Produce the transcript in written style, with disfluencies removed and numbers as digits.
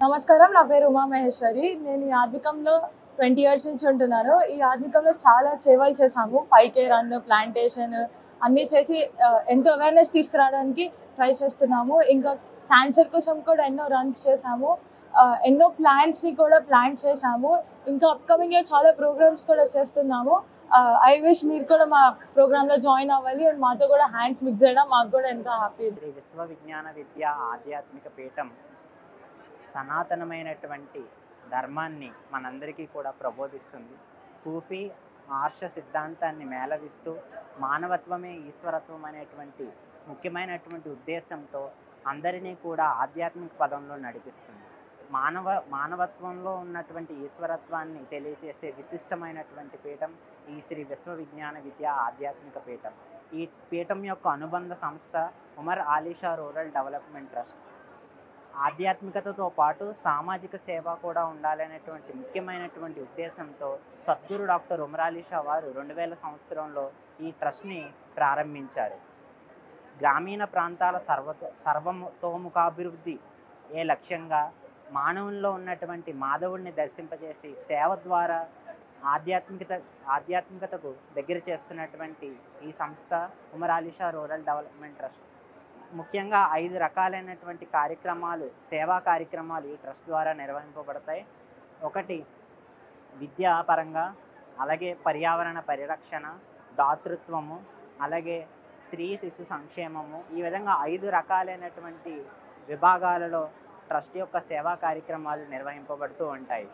నమస్కారం. నా పేరు ఉమా మహేశ్వరి. నేను ఈ ఆధ్వికంలో 20 ఇయర్స్ నుంచి ఉంటున్నాను. ఈ ఆధ్వికంలో చాలా సేవలు చేశాము. 5K రన్, ప్లాంటేషన్ అన్నీ చేసి ఎంతో అవేర్‌నెస్ తీసుకురావడానికి ట్రై చేస్తున్నాము. ఇంకా క్యాన్సర్ కోసం కూడా ఎన్నో రన్స్ చేశాము. ఎన్నో ప్లాంట్స్‌ని కూడా ప్లాంట్ చేశాము. ఇంకా అప్‌కమింగ్‌లో చాలా ప్రోగ్రామ్స్ కూడా చేస్తున్నాము. ఐ విష్ మీరు కూడా మా ప్రోగ్రామ్‌లో జాయిన్ అవ్వాలి. అండ్ మాతో కూడా హ్యాండ్స్ మిక్స్ చేయడం మాకు కూడా ఎంతో హ్యాపీ. శ్రీ విశ్వవిజ్ఞాన విద్యా ఆధ్యాత్మిక పీఠం సనాతనమైనటువంటి ధర్మాన్ని మనందరికీ కూడా ప్రబోధిస్తుంది. సూఫీ ఆర్ష సిద్ధాంతాన్ని మేళవిస్తూ మానవత్వమే ఈశ్వరత్వం అనేటువంటి ముఖ్యమైనటువంటి ఉద్దేశంతో అందరినీ కూడా ఆధ్యాత్మిక పదంలో నడిపిస్తుంది. మానవత్వంలో ఉన్నటువంటి ఈశ్వరత్వాన్ని తెలియజేసే విశిష్టమైనటువంటి పీఠం ఈ శ్రీ విశ్వవిజ్ఞాన విద్యా ఆధ్యాత్మిక పీఠం. ఈ పీఠం యొక్క అనుబంధ సంస్థ Umar Alisha rural development trust. ఆధ్యాత్మికతతో పాటు సామాజిక సేవ కూడా ఉండాలనేటువంటి ముఖ్యమైనటువంటి ఉద్దేశంతో సద్గురు డాక్టర్ ఉమర్ ఆలీషా వారు 2000 సంవత్సరంలో ఈ ట్రస్ట్ని ప్రారంభించారు. గ్రామీణ ప్రాంతాల సర్వతోముఖాభివృద్ధి ఏ లక్ష్యంగా మానవుల్లో ఉన్నటువంటి మాధవుడిని దర్శింపజేసి సేవ ద్వారా ఆధ్యాత్మికతకు దగ్గర చేస్తున్నటువంటి ఈ సంస్థ Umar Alisha rural development trust. ముఖ్యంగా 5 రకాలైనటువంటి కార్యక్రమాలు, సేవా కార్యక్రమాలు ఈ ట్రస్ట్ ద్వారా నిర్వహింపబడతాయి. ఒకటి విద్యాపరంగా, అలాగే పర్యావరణ పరిరక్షణ, దాతృత్వము, అలాగే స్త్రీ శిశు సంక్షేమము. ఈ విధంగా 5 రకాలైనటువంటి విభాగాలలో ట్రస్ట్ యొక్క సేవా కార్యక్రమాలు నిర్వహింపబడుతూ ఉంటాయి.